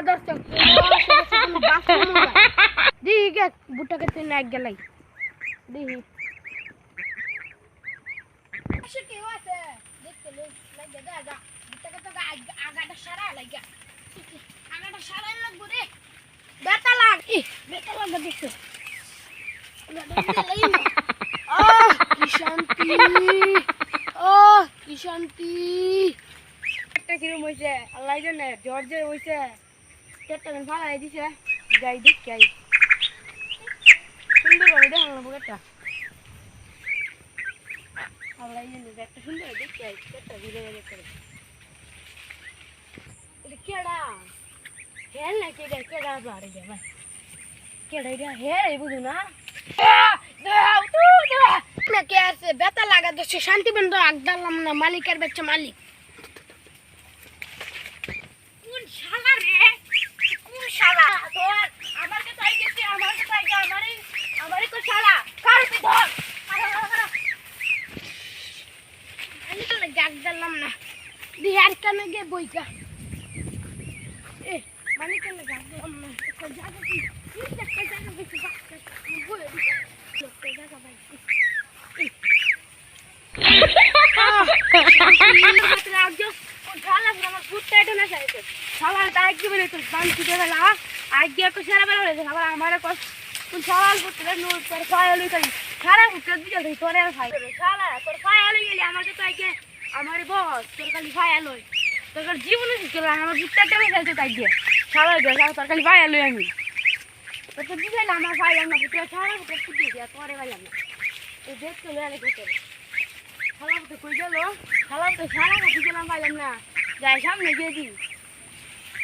দর্শক দেখি গে বুটাকে তুই নাক গেলাই দেখি কেউ আছে দেখতে লাগে দাদা বুটাকে তো আগাটা সারা লাগে আগাটা সারাই লাগবো রে বেটা লাগে দেখছো কি শান্তি কি শান্তি একটা কিরম হয়েছে আল্লাহ জানে জ্বর যে হয়েছে পেটটা ফালাই দিছে যাই দেখ যাই সুন্দর হবে দেখলাম পেটটা আল্লাহ জানে একটা সুন্দর দেখ যাই পেটটা ঘুরে দেখতে এটা কেডা হেল না কেডা বাড়ি যাবে কেডা এটা হেল বুঝু না কে আছে বেতা লাগা দছে শান্তি বন্ধ আগদালাম না মালিকের বাচ্চা মালিক কোন শালা রে কোন শালা তোর আমার কে তাই গেছে আমার কে তাই গা আমারই তো শালা কার তুই ধর আমি তো আগদালাম না বিহার কেন গে বইকা এ মালিকের লাগা আগদালাম না তো জায়গা কি একটা জায়গা বেশি বাক্কা বই লোকটা জায়গা ভাই আমার বস তোর খালি ভাইয়া লই তোর জীবনে আমার বুটটা টেনে ফেলতে তাই দিয়ে সারা তোর খালি ভাইয়া লই আমি তোর বুঝাইলে আমার ভাই আমরা বুটটা সারা বুটটা ফুটিয়ে দিয়া তোরে ভাইলাম না এই দেখ চলে আলে কোথায় খালাম তো কই গেল খালাম তো সারা কাটি গেলাম পাইলাম না যাই সামনে গিয়ে দিই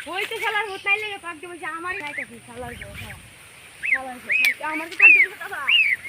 ওই তো খেলার হতে লেগে পাকতে বলছে আমার খালার আমার তো কাটতে বলছে